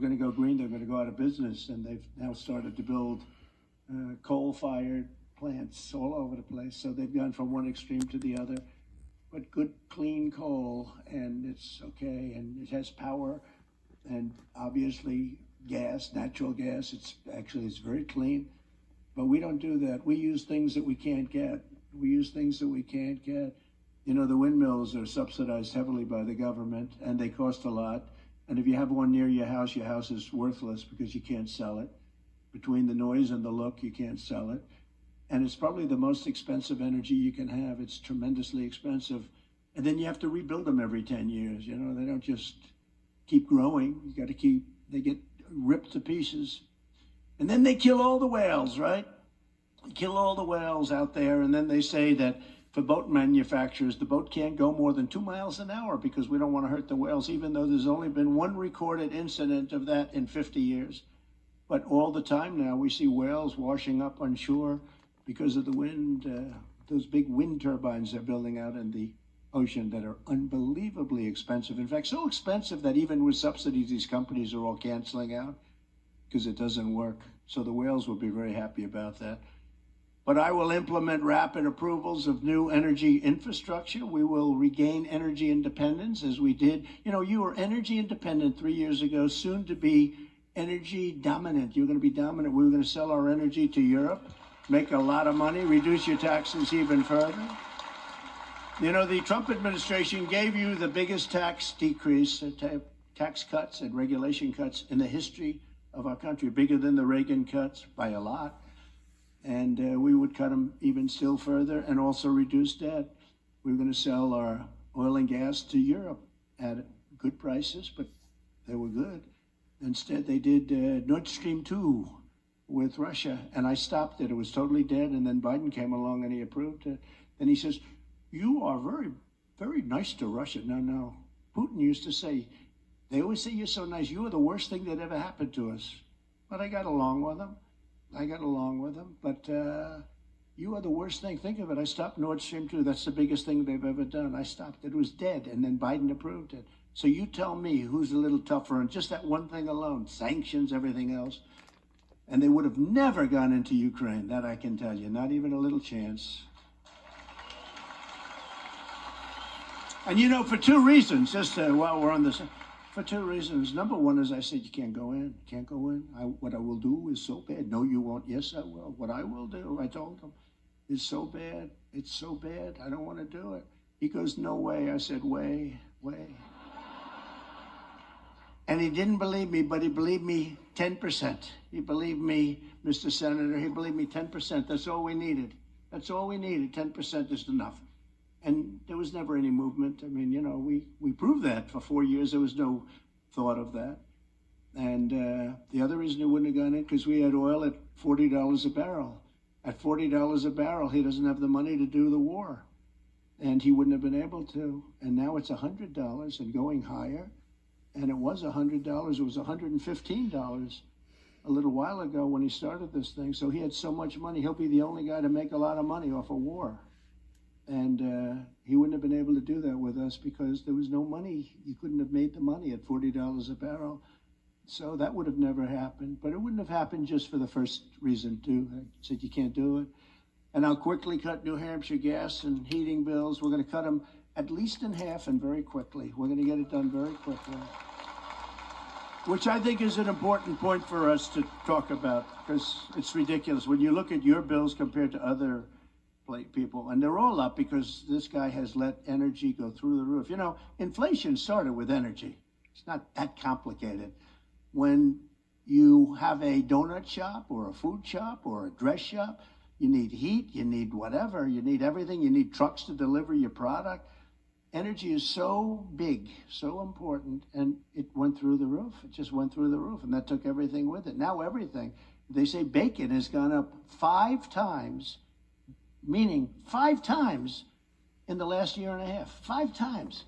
going to go green, they're going to go out of business, and they've now started to build coal-fired plants all over the place. So they've gone from one extreme to the other. But good, clean coal, and it's okay, and it has power, and obviously gas, natural gas. It's very clean, but we don't do that. We use things that we can't get. We use things that we can't get. You know, the windmills are subsidized heavily by the government, and they cost a lot. And if you have one near your house is worthless because you can't sell it. Between the noise and the look, you can't sell it. And it's probably the most expensive energy you can have. It's tremendously expensive. And then you have to rebuild them every 10 years. You know, they don't just keep growing. You got to they get ripped to pieces. And then they kill all the whales, right? They kill all the whales out there. And then they say that for boat manufacturers, the boat can't go more than 2 miles an hour because we don't want to hurt the whales, even though there's only been one recorded incident of that in 50 years. But all the time now, we see whales washing up on shore because of the wind, those big wind turbines they're building out in the ocean that are unbelievably expensive. In fact, so expensive that even with subsidies, these companies are all canceling out because it doesn't work. So the whales will be very happy about that. But I will implement rapid approvals of new energy infrastructure. We will regain energy independence as we did. You know, you were energy independent 3 years ago, soon to be energy dominant. You're going to be dominant. We were going to sell our energy to Europe, make a lot of money, reduce your taxes even further. You know, the Trump administration gave you the biggest tax decrease, tax cuts and regulation cuts in the history of our country, bigger than the Reagan cuts by a lot. And we would cut them even still further and also reduce debt. We were going to sell our oil and gas to Europe at good prices, but they were good. Instead, they did Nord Stream 2 with Russia, and I stopped it. It was totally dead, and then Biden came along and he approved it. Then he says, you are very, very nice to Russia. No. Putin used to say, they always say you're so nice. You are the worst thing that ever happened to us. But I got along with him. But you are the worst thing. Think of it. I stopped Nord Stream 2. That's the biggest thing they've ever done. I stopped it. It was dead, and then Biden approved it. So you tell me who's a little tougher on just that one thing alone, sanctions, everything else. And they would have never gone into Ukraine, that I can tell you, not even a little chance. And you know, for two reasons, just while we're on this, for two reasons. Number one, as I said, you can't go in, what I will do is so bad. No, you won't. Yes, I will. What I will do, I told him, is so bad. It's so bad. I don't want to do it. He goes, no way. I said, way. And he didn't believe me, but he believed me 10%. He believed me, Mr. Senator, he believed me 10%. That's all we needed. 10% is enough. And there was never any movement. I mean, you know, we proved that for 4 years. There was no thought of that. And the other reason he wouldn't have gone in, because we had oil at $40 a barrel. At $40 a barrel, he doesn't have the money to do the war. And he wouldn't have been able to. And now it's $100 and going higher. And it was $100. It was $115 a little while ago when he started this thing. So he had so much money. He'll be the only guy to make a lot of money off a war. And he wouldn't have been able to do that with us because there was no money. You couldn't have made the money at $40 a barrel. So that would have never happened. But it wouldn't have happened just for the first reason, too. I said, you can't do it. And I'll quickly cut New Hampshire gas and heating bills. We're going to cut them at least in half and very quickly. We're going to get it done very quickly. Which I think is an important point for us to talk about because it's ridiculous. When you look at your bills compared to other people, and they're all up because this guy has let energy go through the roof. You know, inflation started with energy. It's not that complicated. When you have a donut shop or a food shop or a dress shop, you need heat, you need whatever, you need everything, you need trucks to deliver your product. Energy is so big, so important, and it went through the roof. It just went through the roof, and that took everything with it. Now everything. They say bacon has gone up 5 times, meaning 5 times in the last year and a half. 5 times.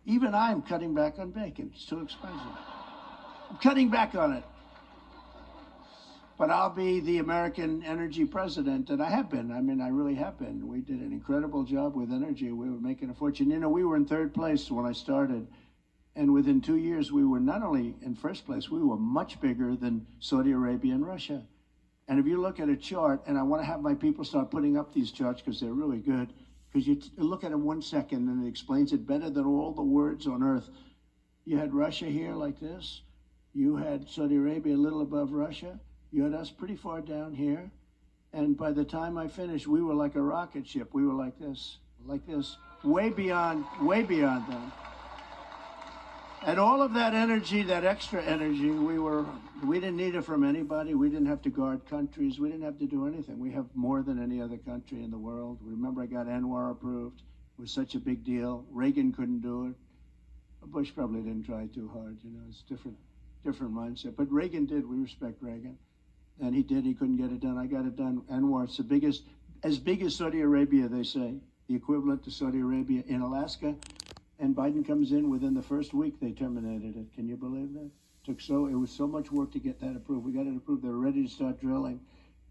Even I'm cutting back on bacon. It's too expensive. I'm cutting back on it. But I'll be the American energy president, and I have been. I mean, I really have been. We did an incredible job with energy. We were making a fortune. You know, we were in 3rd place when I started, And within 2 years, we were not only in first place, we were much bigger than Saudi Arabia and Russia. And if you look at a chart, and I want to have my people start putting up these charts because they're really good, because you look at them 1 second and it explains it better than all the words on earth. You had Russia here like this. You had Saudi Arabia a little above Russia. You had us pretty far down here. And by the time I finished, we were like a rocket ship. We were like this, way beyond them. And all of that energy, that extra energy, we didn't need it from anybody. We didn't have to guard countries. We didn't have to do anything. We have more than any other country in the world. Remember, I got Anwar approved. It was such a big deal. Reagan couldn't do it. Bush probably didn't try too hard. It's different mindset. But Reagan did. We respect Reagan. And he did. He couldn't get it done. I got it done. Anwar, it's the biggest, as big as Saudi Arabia, they say, the equivalent to Saudi Arabia in Alaska. And Biden comes in within the first week, they terminated it. Can you believe that? It was so much work to get that approved. We got it approved. They were ready to start drilling.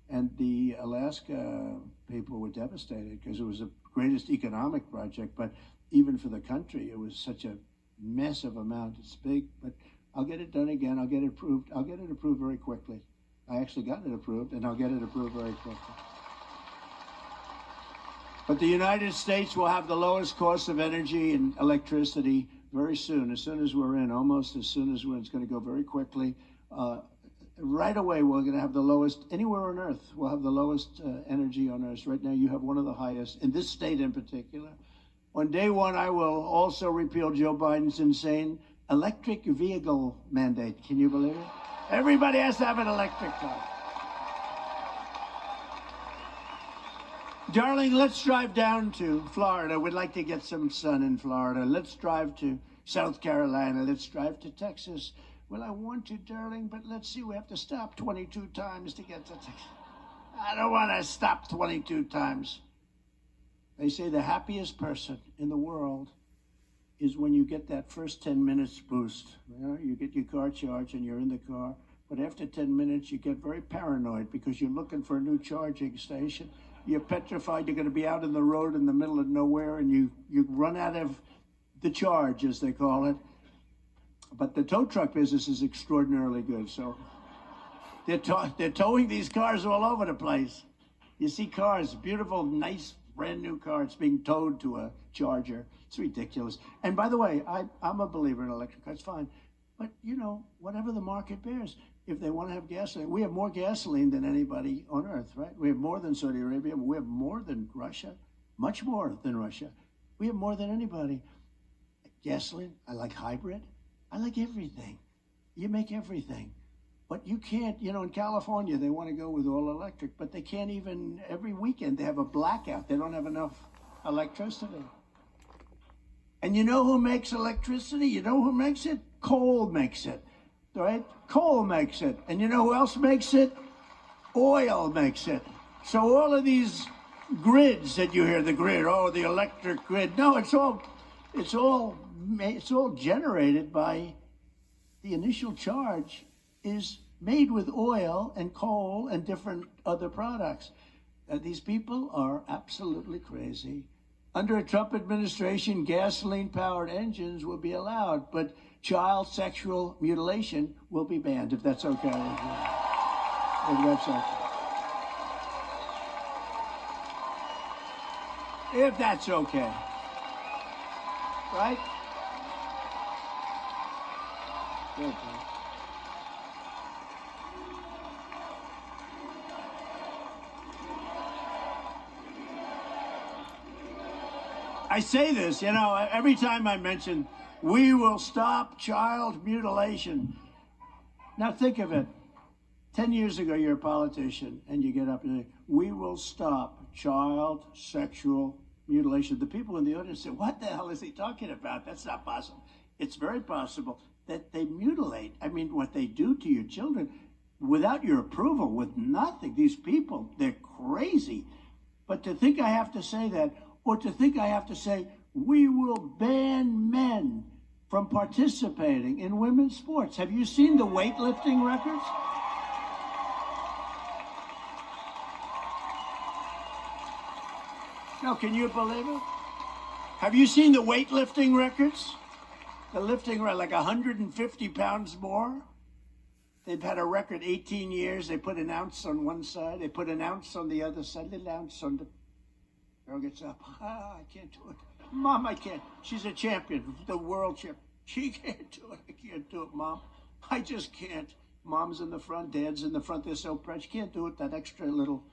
And the Alaska people were devastated because it was the greatest economic project. But even for the country, it was such a massive amount. It's big, but I'll get it done again. I'll get it approved. I'll get it approved very quickly. I actually got it approved, and I'll get it approved very quickly. But the United States will have the lowest cost of energy and electricity very soon as we're in, almost as soon as we're in. It's going to go very quickly. Right away, we're going to have the lowest, anywhere on Earth, we'll have the lowest energy on Earth. Right now, you have one of the highest, in this state in particular. On day one, I will also repeal Joe Biden's insane electric vehicle mandate. Can you believe it? Everybody has to have an electric car. Darling, let's drive down to Florida. We'd like to get some sun in Florida. Let's drive to South Carolina. Let's drive to Texas. Well, I want to, darling, but let's see. We have to stop 22 times to get to Texas. I don't want to stop 22 times. They say the happiest person in the world is when you get that first 10 minutes boost. You get your car charged and you're in the car. But after 10 minutes, you get very paranoid because you're looking for a new charging station. You're petrified you're going to be out in the road in the middle of nowhere and you run out of the charge, as they call it. But the tow truck business is extraordinarily good. So they're towing these cars all over the place. You see cars, beautiful, nice, brand new cars being towed to a charger. It's ridiculous. And by the way, I'm a believer in electric cars, fine. But, whatever the market bears, if they want to have gasoline, we have more gasoline than anybody on earth, right? We have more than Saudi Arabia. We have more than Russia, much more than Russia. We have more than anybody. Gasoline, I like hybrid. I like everything. You make everything. But you can't, in California, they want to go with all electric, but they can't even, every weekend, they have a blackout. They don't have enough electricity. And you know who makes electricity? You know who makes it? Coal makes it, right? Coal makes it. And you know who else makes it? Oil makes it. So all of these grids that you hear, the grid, the electric grid. No, it's all generated by the initial charge is made with oil and coal and different other products. These people are absolutely crazy. Under a Trump administration, gasoline-powered engines will be allowed, but child sexual mutilation will be banned, if that's okay. If that's okay. If that's okay. Right? Good. I say this, every time I mention, we will stop child mutilation. Now think of it. 10 years ago, you're a politician, and you get up and say, we will stop child sexual mutilation. The people in the audience say, what the hell is he talking about? That's not possible. It's very possible that they mutilate. I mean, what they do to your children without your approval, with nothing. These people, they're crazy. But to think I have to say that, or to think I have to say, we will ban men from participating in women's sports. Have you seen the weightlifting records? No, can you believe it? Have you seen the weightlifting records? They're lifting around like 150 pounds more. They've had a record 18 years. They put an ounce on one side. They put an ounce on the other side. Little ounce on the... Girl gets up. I can't do it. Mom, I can't. She's a champion, the world champion. She can't do it. I can't do it, Mom. I just can't. Mom's in the front, Dad's in the front. They're so proud. She can't do it. That extra little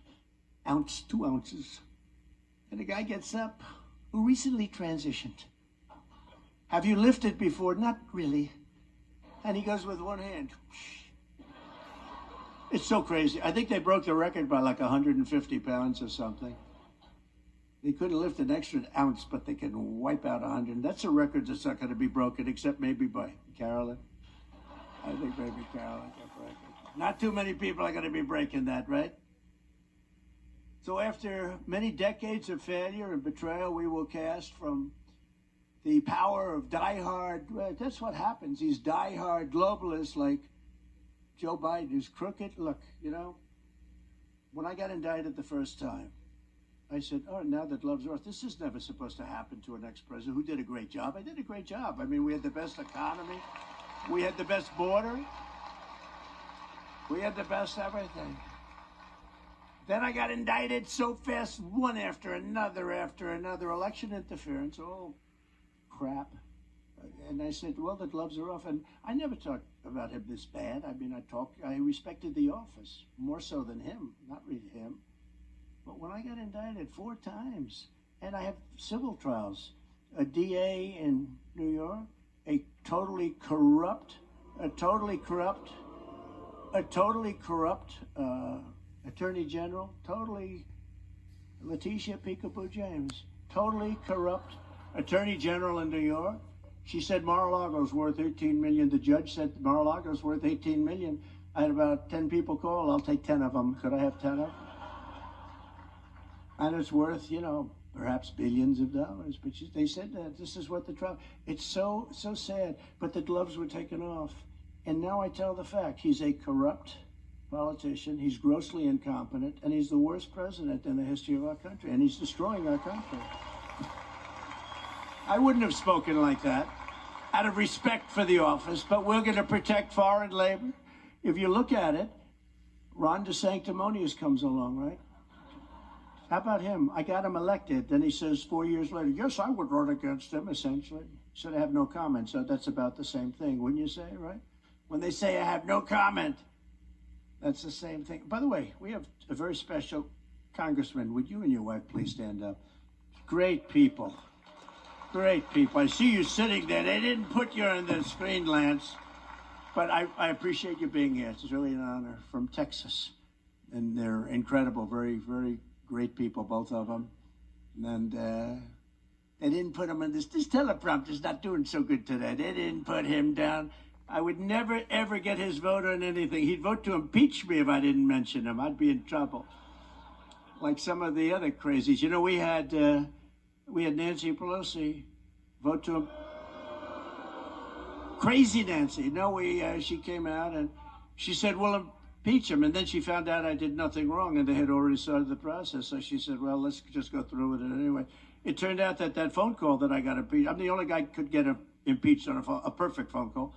ounce, 2 ounces. And the guy gets up, who recently transitioned. Have you lifted before? Not really. And he goes with one hand. It's so crazy. I think they broke the record by like 150 pounds or something. They couldn't lift an extra ounce, but they can wipe out 100. That's a record that's not going to be broken, except maybe by Carolyn. I think maybe Carolyn can break it. Not too many people are going to be breaking that, right? So after many decades of failure and betrayal, we will cast from the power of diehard. Well, that's what happens. These diehard globalists like Joe Biden, who's crooked. Look, you know, when I got indicted the first time, I said, oh, now that love's earth, this is never supposed to happen to an ex-president who did a great job. I did a great job. I mean, we had the best economy. We had the best border. We had the best everything. Then I got indicted so fast, one after another, election interference, all crap. And I said, well, the gloves are off. And I never talked about him this bad. I mean, I respected the office more so than him, not really him. But when I got indicted 4 times, and I have civil trials, a DA in New York, a totally corrupt Attorney General, totally Letitia Peekaboo James, totally corrupt Attorney General in New York. She said Mar-a-Lago's worth 18 million. The judge said Mar-a-Lago's worth 18 million. I had about 10 people call. I'll take 10 of them. Could I have 10 of them? And it's worth, you know, perhaps billions of dollars. But they said that this is what the trial. It's so sad. But the gloves were taken off. And now I tell the fact. He's a corrupt politician. He's grossly incompetent. And he's the worst president in the history of our country. And he's destroying our country. I wouldn't have spoken like that out of respect for the office. But we're going to protect foreign labor. If you look at it, Ron DeSanctimonious comes along, right? How about him? I got him elected. Then he says 4 years later, yes, I would run against him, essentially. He said I have no comment, so that's about the same thing, wouldn't you say, right? When they say I have no comment, that's the same thing. By the way, we have a very special congressman. Would you and your wife please stand up? Great people. Great people. I see you sitting there. They didn't put you on the screen, Lance, but I appreciate you being here. It's really an honor. From Texas. And they're incredible, very, very great people, both of them. And they didn't put him on this teleprompter's not doing so good today. They didn't put him down. I would never, ever get his vote on anything. He'd vote to impeach me if I didn't mention him. I'd be in trouble. Like some of the other crazies. You know, we had Nancy Pelosi vote to him. Crazy Nancy. No, she came out and she said, well, impeach him. And then she found out I did nothing wrong and they had already started the process. So she said, well, let's just go through with it anyway. It turned out that phone call that I got impeached, I'm the only guy who could get impeached on a perfect phone call.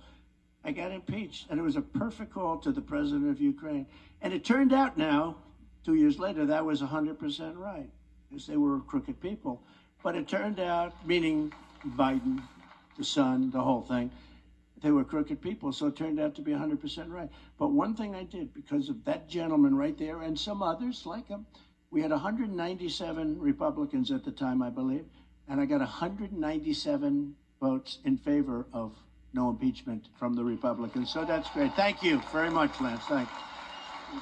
I got impeached, and it was a perfect call to the president of Ukraine. And it turned out now, 2 years later, that was 100% right, because they were crooked people. But it turned out, meaning Biden, the son, the whole thing, they were crooked people, so it turned out to be 100% right. But one thing I did, because of that gentleman right there, and some others like him, we had 197 Republicans at the time, I believe, and I got 197 votes in favor of no impeachment from the Republicans. So that's great. Thank you very much, Lance. Thank you.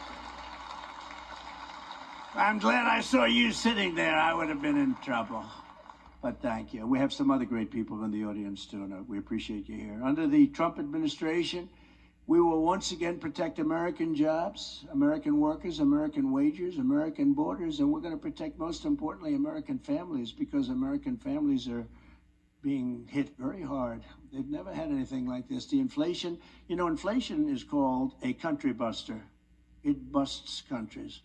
I'm glad I saw you sitting there. I would have been in trouble. But thank you. We have some other great people in the audience, too, and we appreciate you here. Under the Trump administration, we will once again protect American jobs, American workers, American wages, American borders, and we're going to protect, most importantly, American families, because American families are being hit very hard. They've never had anything like this. The inflation, you know, inflation is called a country buster. It busts countries.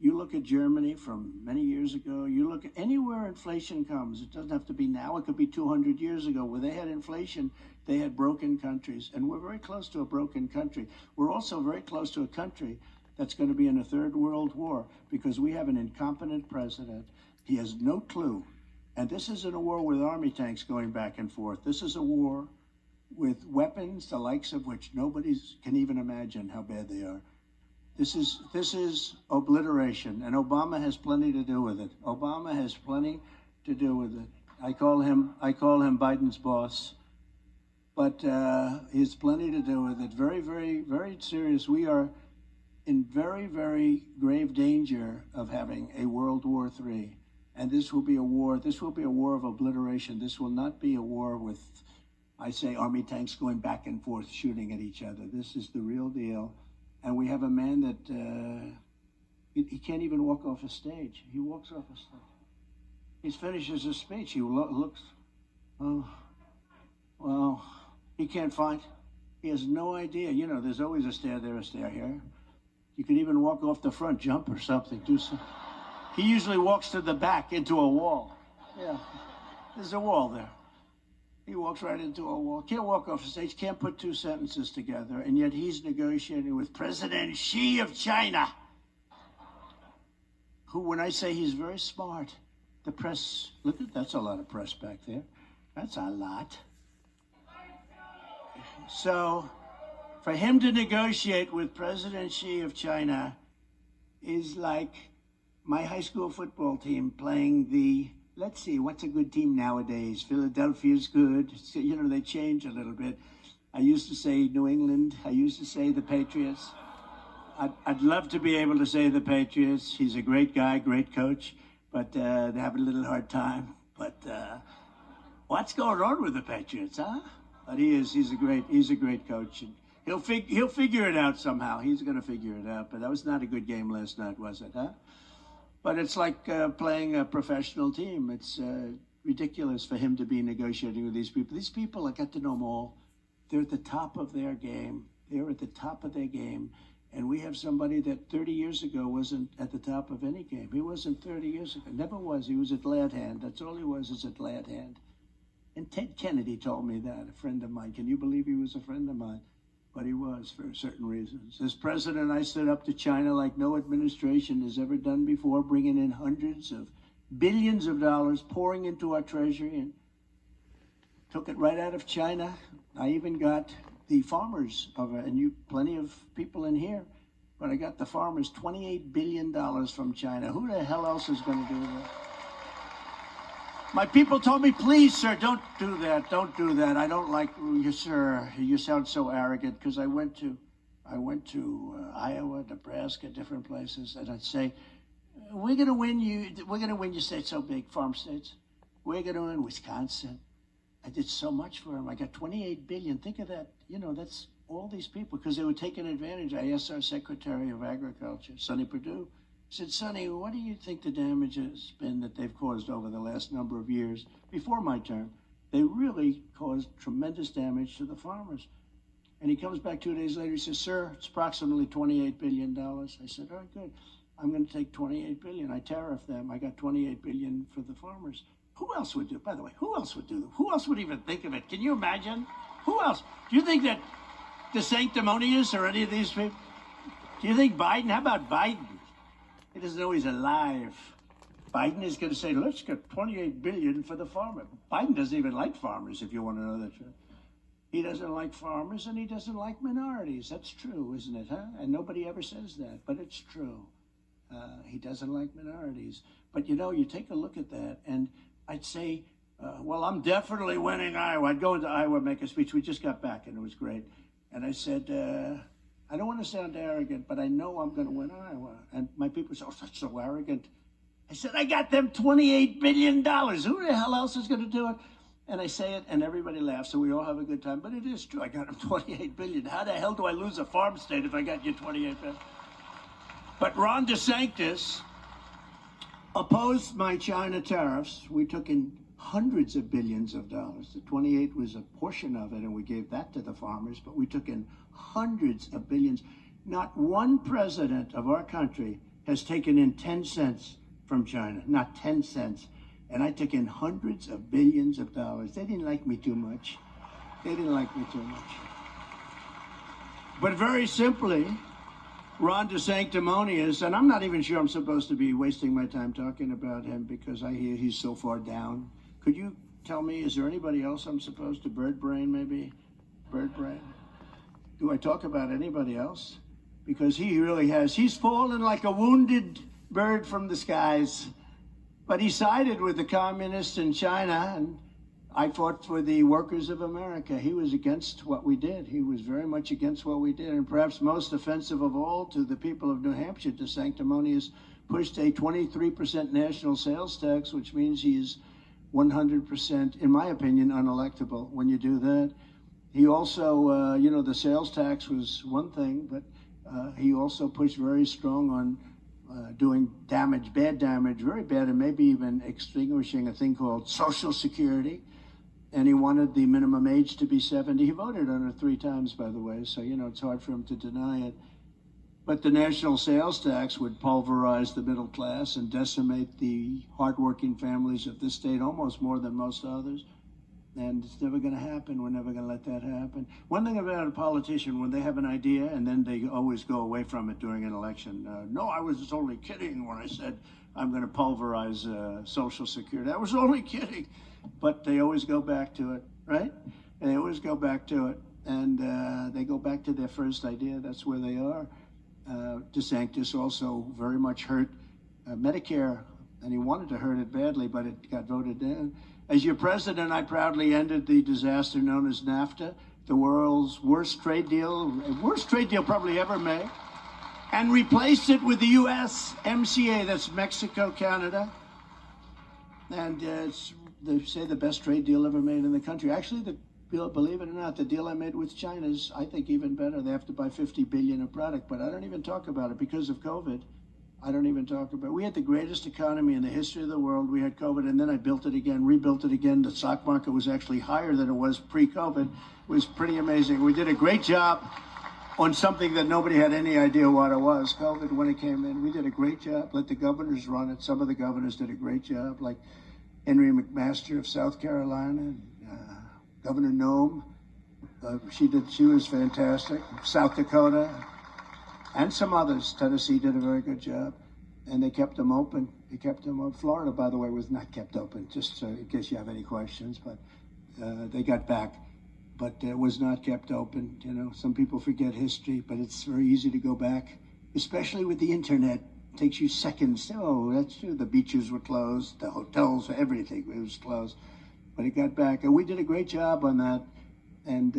You look at Germany from many years ago, you look at anywhere inflation comes, it doesn't have to be now, it could be 200 years ago, where they had inflation, They had broken countries, and we're very close to a broken country. We're also very close to a country that's going to be in a third world war because we have an incompetent president. He has no clue. And this isn't a war with army tanks going back and forth. This is a war with weapons, the likes of which nobody can even imagine how bad they are. This is obliteration, and Obama has plenty to do with it. Obama has plenty to do with it. I call him Biden's boss, but he has plenty to do with it. Very, very, very serious. We are in very, very grave danger of having a World War III, and this will be a war. This will be a war of obliteration. This will not be a war with, I say, army tanks going back and forth shooting at each other. This is the real deal. And we have a man that he can't even walk off a stage. He walks off a stage. He finishes his speech. He looks, oh, well, he can't find. He has no idea. You know, there's always a stair there, a stair here. You could even walk off the front, jump or something. Do something. He usually walks to the back into a wall. Yeah, there's a wall there. He walks right into a wall. Can't walk off the stage, can't put two sentences together, and yet he's negotiating with President Xi of China, who, when I say he's very smart, the press, look at, that's a lot of press back there. That's a lot. So, for him to negotiate with President Xi of China is like my high school football team playing the, let's see, what's a good team nowadays? Philadelphia's good. You know, they change a little bit. I used to say New England. I used to say the Patriots. I'd love to be able to say the Patriots. He's a great guy, great coach, but they have a little hard time. But what's going on with the Patriots, huh? But he's a great coach. And he'll figure it out somehow. He's going to figure it out. But that was not a good game last night, was it, huh? But it's like playing a professional team. It's ridiculous for him to be negotiating with these people. These people, I got to know them all. They're at the top of their game. They're at the top of their game. And we have somebody that 30 years ago wasn't at the top of any game. He wasn't 30 years ago. Never was. He was at lad hand. That's all he was, is at lad hand. And Ted Kennedy told me that, a friend of mine. Can you believe he was a friend of mine? But he was, for certain reasons. As president, I stood up to China like no administration has ever done before, bringing in hundreds of billions of dollars, pouring into our treasury, and took it right out of China. I even got the farmers of it, and you, plenty of people in here, but I got the farmers $28 billion from China. Who the hell else is going to do that? My people told me, please, sir, don't do that. Don't do that. I don't like you, sir. You sound so arrogant. Because I went to Iowa, Nebraska, different places, and I'd say, we're going to win you states so big, farm states. We're going to win Wisconsin. I did so much for them. I got $28 billion. Think of that. You know, that's all these people, because they were taking advantage. I asked our Secretary of Agriculture, Sonny Perdue. I said, Sonny, what do you think the damage has been that they've caused over the last number of years before my term? They really caused tremendous damage to the farmers. And he comes back 2 days later, he says, sir, it's approximately $28 billion. I said, all right, good. I'm going to take $28 billion. I tariff them. I got $28 billion for the farmers. Who else would do it? By the way, who else would do it? Who else would even think of it? Can you imagine? Who else? Do you think that DeSanctimonious or any of these people? Do you think Biden? How about Biden? He doesn't know he's alive. Biden is going to say, let's get $28 billion for the farmer. Biden doesn't even like farmers, if you want to know the truth. He doesn't like farmers, and he doesn't like minorities. That's true, isn't it, huh? And nobody ever says that, but it's true. He doesn't like minorities. But, you know, you take a look at that, and I'd say, well, I'm definitely winning Iowa. I'd go into Iowa, make a speech. We just got back, and it was great. And I said, I don't want to sound arrogant, but I know I'm going to win Iowa. And my people say, oh, that's so arrogant. I said, I got them $28 billion. Who the hell else is going to do it? And I say it, and everybody laughs, and we all have a good time. But it is true. I got them $28 billion. How the hell do I lose a farm state if I got you $28 billion? But Ron DeSantis opposed my China tariffs. We took in hundreds of billions of dollars. The 28 was a portion of it, and we gave that to the farmers, but we took in hundreds of billions. Not one president of our country has taken in 10 cents from China, not 10 cents. And I took in hundreds of billions of dollars. They didn't like me too much. They didn't like me too much. But very simply, Ron DeSanctimonious, and I'm not even sure I'm supposed to be wasting my time talking about him because I hear he's so far down. Could you tell me, is there anybody else I'm supposed to? Bird brain, maybe? Bird brain? Do I talk about anybody else? Because he really has. He's fallen like a wounded bird from the skies. But he sided with the communists in China, and I fought for the workers of America. He was against what we did. He was very much against what we did. And perhaps most offensive of all to the people of New Hampshire, DeSanctimonious pushed a 23% national sales tax, which means he's 100%, in my opinion, unelectable when you do that. He also, the sales tax was one thing, but he also pushed very strong on doing damage, bad damage, very bad, and maybe even extinguishing a thing called Social Security. And he wanted the minimum age to be 70. He voted on it 3 times, by the way, so, it's hard for him to deny it. But the national sales tax would pulverize the middle class and decimate the hardworking families of this state almost more than most others. And it's never going to happen. We're never going to let that happen. One thing about a politician, when they have an idea and then they always go away from it during an election. No, I was only kidding when I said I'm going to pulverize Social Security. I was only kidding. But they always go back to it, right? They always go back to it. And they go back to their first idea. That's where they are. DeSantis also very much hurt Medicare, and he wanted to hurt it badly, but it got voted down. As your president, I proudly ended the disaster known as NAFTA, the world's worst trade deal probably ever made, and replaced it with the USMCA, that's Mexico, Canada, and it's, they say, the best trade deal ever made in the country. Actually, believe it or not, the deal I made with China is, I think, even better. They have to buy $50 billion of product, but I don't even talk about it because of COVID. I don't even talk about it. We had the greatest economy in the history of the world. We had COVID, and then I built it again, rebuilt it again. The stock market was actually higher than it was pre-COVID. It was pretty amazing. We did a great job on something that nobody had any idea what it was, COVID, when it came in. We did a great job. Let the governors run it. Some of the governors did a great job, like Henry McMaster of South Carolina, Governor Nome. She was fantastic. South Dakota. And some others. Tennessee did a very good job. And they kept them open. They kept them open. Florida, by the way, was not kept open, just in case you have any questions. But they got back. But it was not kept open. Some people forget history, but it's very easy to go back, especially with the internet. It takes you seconds. Oh, that's true. The beaches were closed. The hotels, everything, it was closed. But it got back. And we did a great job on that. And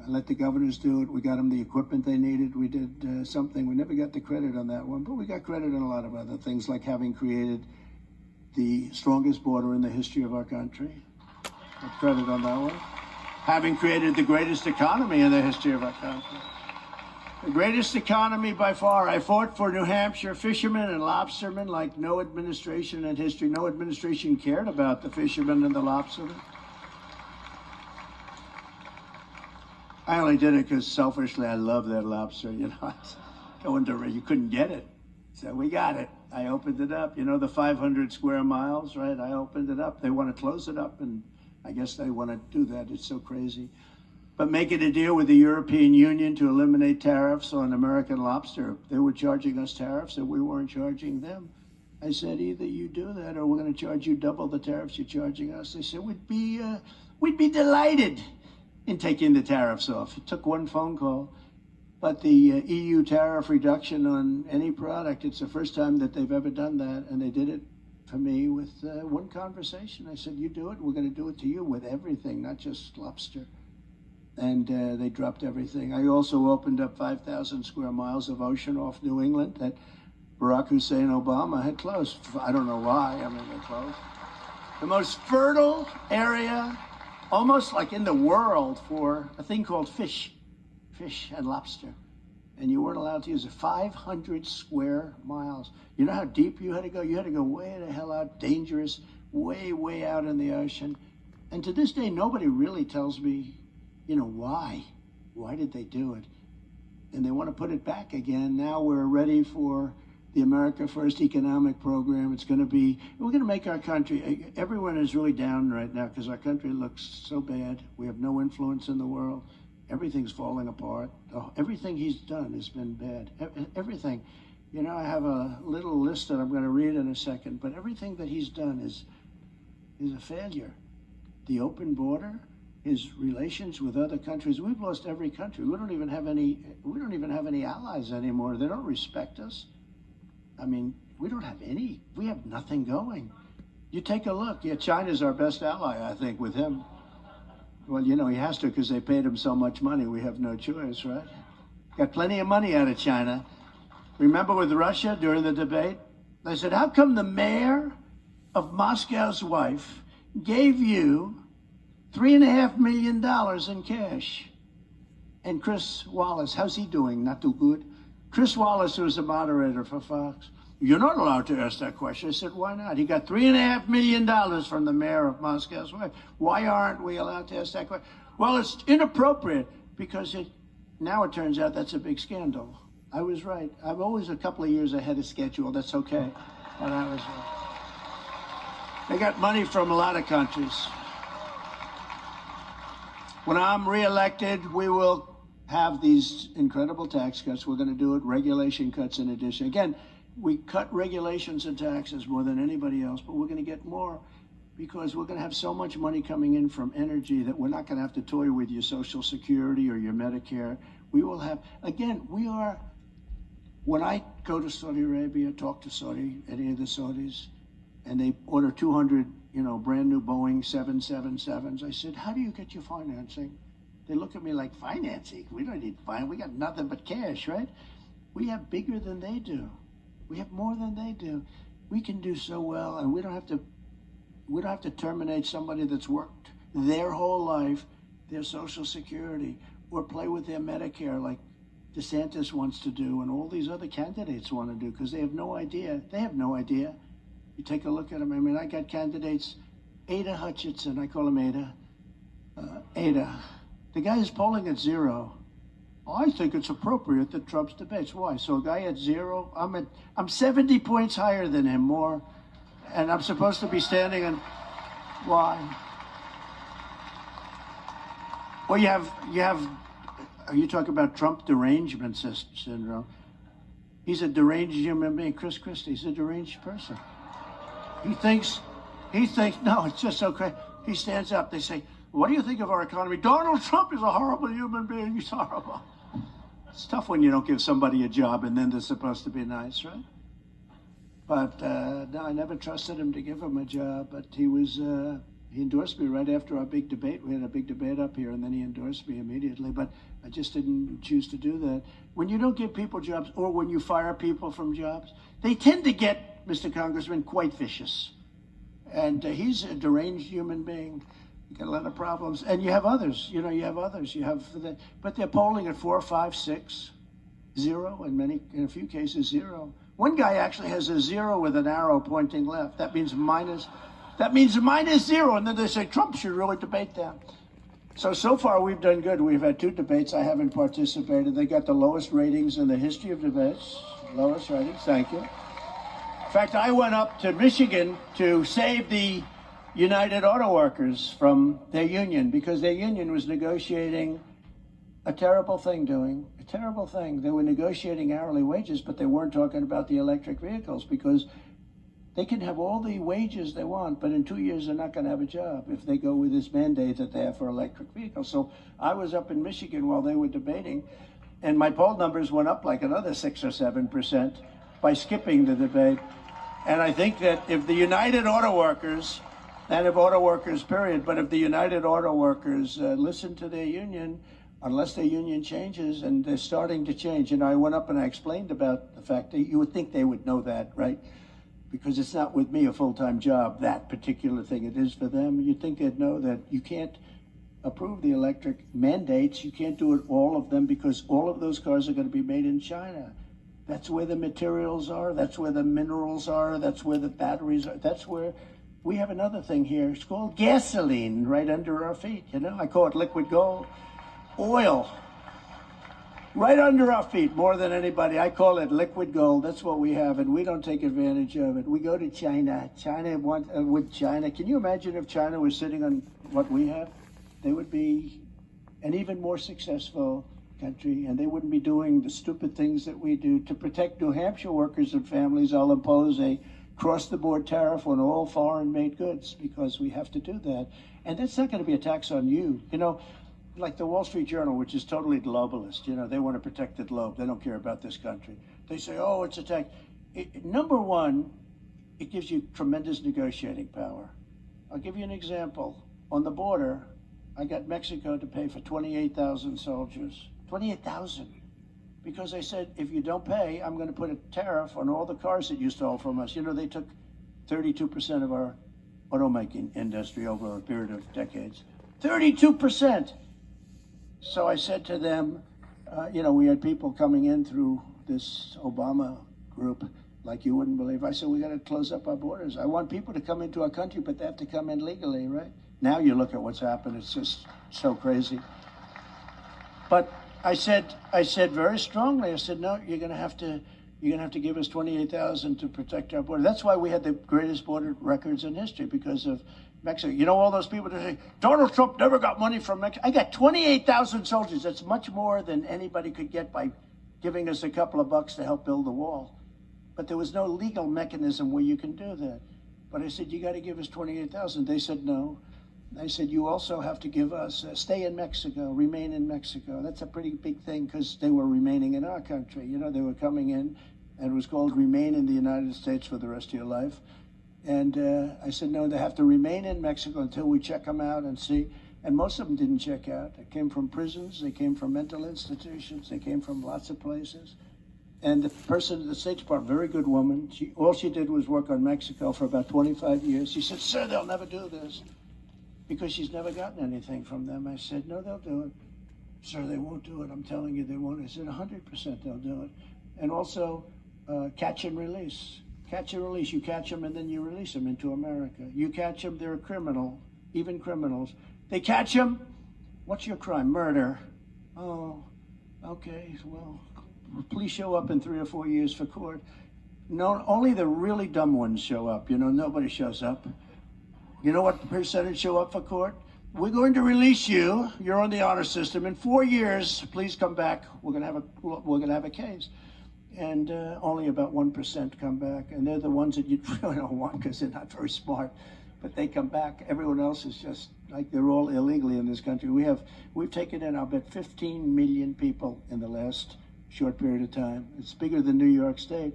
I let the governors do it. We got them the equipment they needed. We did something. We never got the credit on that one, but we got credit on a lot of other things, like having created the strongest border in the history of our country. Got credit on that one. Having created the greatest economy in the history of our country. The greatest economy by far. I fought for New Hampshire fishermen and lobstermen like no administration in history. No administration cared about the fishermen and the lobstermen. I only did it because selfishly I love that lobster. You couldn't get it. So we got it. I opened it up. The 500 square miles, right? I opened it up. They want to close it up, and I guess they want to do that. It's so crazy. But making a deal with the European Union to eliminate tariffs on American lobster. They were charging us tariffs and we weren't charging them. I said, either you do that or we're going to charge you double the tariffs you're charging us. They said, we'd be delighted in taking the tariffs off. It took one phone call. But the EU tariff reduction on any product, it's the first time that they've ever done that. And they did it for me with one conversation. I said, you do it, we're going to do it to you with everything, not just lobster. And they dropped everything. I also opened up 5,000 square miles of ocean off New England that Barack Hussein Obama had closed. I don't know why, they closed. The most fertile area, almost like in the world, for a thing called fish and lobster. And you weren't allowed to use it. 500 square miles. You know how deep you had to go? You had to go way the hell out, dangerous, way, way out in the ocean. And to this day, nobody really tells me, why? Why did they do it? And they want to put it back again. Now we're ready for the America First economic program. We're going to make our country, everyone is really down right now because our country looks so bad. We have no influence in the world. Everything's falling apart. Everything he's done has been bad. Everything. You know, I have a little list that I'm going to read in a second, but everything that he's done is a failure. The open border, his relations with other countries. We've lost every country. We don't even have any allies anymore. They don't respect us. I mean, we don't have any. We have nothing going. You take a look. Yeah, China's our best ally, I think, with him. Well, you know, he has to because they paid him so much money. We have no choice, right? Got plenty of money out of China. Remember with Russia during the debate? They said, how come the mayor of Moscow's wife gave you $3.5 million in cash? And Chris Wallace, how's he doing? Not too good. Chris Wallace, who's a moderator for Fox, you're not allowed to ask that question. I said, why not? He got $3.5 million from the mayor of Moscow's wife. Why aren't we allowed to ask that question? Well, it's inappropriate because now it turns out that's a big scandal. I was right. I'm always a couple of years ahead of schedule. That's okay. But I was right. They got money from a lot of countries. When I'm reelected, we will have these incredible tax cuts. We're going to do it, regulation cuts in addition. Again, we cut regulations and taxes more than anybody else, but we're going to get more because we're going to have so much money coming in from energy that we're not going to have to toy with your Social Security or your Medicare. We will have, again, when I go to Saudi Arabia, talk to any of the Saudis, and they order 200, brand new Boeing 777s, I said, how do you get your financing? They look at me like, financing? We don't need finance. We got nothing but cash, right? We have bigger than they do. We have more than they do. We can do so well, and we don't have to terminate somebody that's worked their whole life, their Social Security, or play with their Medicare like DeSantis wants to do, and all these other candidates want to do, because they have no idea. They have no idea. You take a look at them. I mean, I got candidates, Ada Hutchinson, I call him Ada. Ada. The guy is polling at 0. I think it's appropriate that Trump's debates. Why? So a guy at 0, I'm 70 points higher than him, more, and I'm supposed to be standing in. Why? Well, you have. You talk about Trump derangement syndrome. He's a deranged human being. Chris Christie, he's a deranged person. He thinks, no, it's just so crazy. He stands up, they say, what do you think of our economy? Donald Trump is a horrible human being. He's horrible. It's tough when you don't give somebody a job and then they're supposed to be nice, right? But no, I never trusted him to give him a job, but he endorsed me right after our big debate. We had a big debate up here, and then he endorsed me immediately, but I just didn't choose to do that. When you don't give people jobs, or when you fire people from jobs, they tend to get, Mr. Congressman, quite vicious. And he's a deranged human being. You got a lot of problems. And you have others, but they're polling at 4, 5, 6, 0, in a few cases 0. One guy actually has a 0 with an arrow pointing left. That means minus 0, and then they say Trump should really debate them. So far we've done good. We've had 2 debates. I haven't participated. They got the lowest ratings in the history of debates. Lowest ratings, thank you. In fact, I went up to Michigan to save the United Auto Workers from their union because their union was negotiating a terrible thing They were negotiating hourly wages, but they weren't talking about the electric vehicles because they can have all the wages they want, but in 2 years they're not going to have a job if they go with this mandate that they have for electric vehicles. So I was up in Michigan while they were debating, and my poll numbers went up like another 6 or 7% by skipping the debate. And I think that if the United Auto Workers, and if auto workers, period, but if the United Auto Workers listen to their union, unless their union changes, and they're starting to change. And I went up and I explained about the fact that you would think they would know that, right? Because it's not with me a full-time job, that particular thing. It is for them. You'd think they'd know that you can't approve the electric mandates. You can't do it, all of them, because all of those cars are going to be made in China. That's where the materials are. That's where the minerals are. That's where the batteries are. That's where we have another thing here. It's called gasoline right under our feet. I call it liquid gold. Oil. right under our feet, more than anybody. I call it liquid gold. That's what we have, and we don't take advantage of it. We go to China. With China, can you imagine if China was sitting on what we have? They would be an even more successful country, and they wouldn't be doing the stupid things that we do. To protect New Hampshire workers and families, I'll impose a cross-the-board tariff on all foreign-made goods because we have to do that. And that's not going to be a tax on you. You know, like the Wall Street Journal, which is totally globalist, you know, they want to protect the globe. They don't care about this country. They say, oh, it's a tax. Number one, it gives you tremendous negotiating power. I'll give you an example. On the border, I got Mexico to pay for 28,000 soldiers. 28,000. Because they said, if you don't pay, I'm going to put a tariff on all the cars that you stole from us. You know, they took 32% of our automaking industry over a period of decades. 32%. So I said to them, you know, we had people coming in through this Obama group like you wouldn't believe. I said, we got to close up our borders. I want people to come into our country, but they have to come in legally, right? Now you look at what's happened. It's just so crazy. But I said very strongly, I said, no, you're going to have to give us 28,000 to protect our border. That's why we had the greatest border records in history, because of Mexico. You know, all those people that say, Donald Trump never got money from Mexico. I got 28,000 soldiers. That's much more than anybody could get by giving us a couple of bucks to help build the wall. But there was no legal mechanism where you can do that. But I said, you got to give us 28,000. They said, no. I said, you also have to give us, stay in Mexico, remain in Mexico. That's a pretty big thing because they were remaining in our country. You know, they were coming in, and it was called remain in the United States for the rest of your life. And I said, no, they have to remain in Mexico until we check them out and see. And most of them didn't check out. They came from prisons. They came from mental institutions. They came from lots of places. And the person at the State Department, very good woman, all she did was work on Mexico for about 25 years. She said, sir, they'll never do this. Because she's never gotten anything from them. I said, no, they'll do it. Sir, they won't do it. I'm telling you, they won't. I said, 100% they'll do it. And also, catch and release. Catch and release. You catch them and then you release them into America. You catch them, they're a criminal, even criminals. They catch them, what's your crime? Murder. Oh, okay, well, please show up in 3 or 4 years for court. No, only the really dumb ones show up. You know, nobody shows up. You know what percentage show up for court? We're going to release you. You're on the honor system. In 4 years, please come back. We're going to have a case. And only about 1% come back. And they're the ones that you really don't want because they're not very smart. But they come back. Everyone else is just like they're all illegally in this country. We've taken in, I'll bet, 15 million people in the last short period of time. It's bigger than New York State.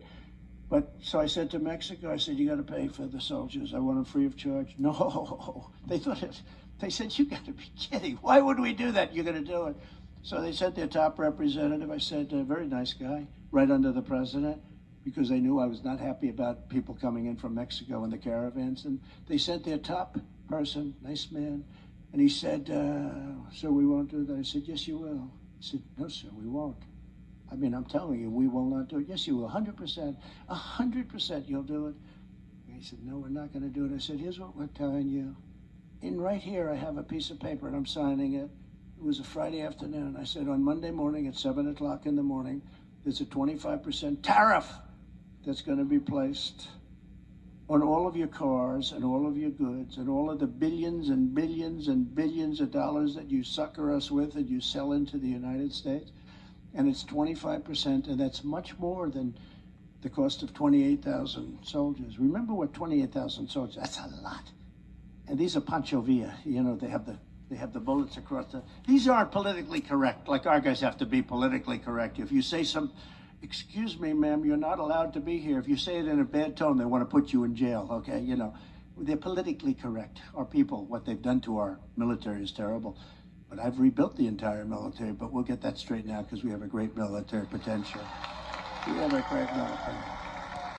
But so I said to Mexico, I said, you got to pay for the soldiers. I want them free of charge. No, they said, you got to be kidding. Why would we do that? You're going to do it. So they sent their top representative. I said, a very nice guy, right under the president, because they knew I was not happy about people coming in from Mexico in the caravans. And they sent their top person, nice man. And he said, sir, we won't do that. I said, yes, you will. He said, no, sir, we won't. I mean, I'm telling you, we will not do it. Yes, you will, 100%. 100% you'll do it. And he said, no, we're not going to do it. I said, here's what we're telling you. And right here, I have a piece of paper, and I'm signing it. It was a Friday afternoon. I said, on Monday morning at 7 o'clock in the morning, there's a 25% tariff that's going to be placed on all of your cars and all of your goods and all of the billions and billions and billions of dollars that you sucker us with and you sell into the United States. And it's 25%, and that's much more than the cost of 28,000 soldiers. Remember what 28,000 soldiers, that's a lot. And these are Pancho Villa, you know, they have the bullets across the, these aren't politically correct, like our guys have to be politically correct. If you say excuse me, ma'am, you're not allowed to be here. If you say it in a bad tone, they want to put you in jail, okay? You know, they're politically correct. Our people, what they've done to our military is terrible. But I've rebuilt the entire military, but we'll get that straightened out because we have a great military potential. We have a great military.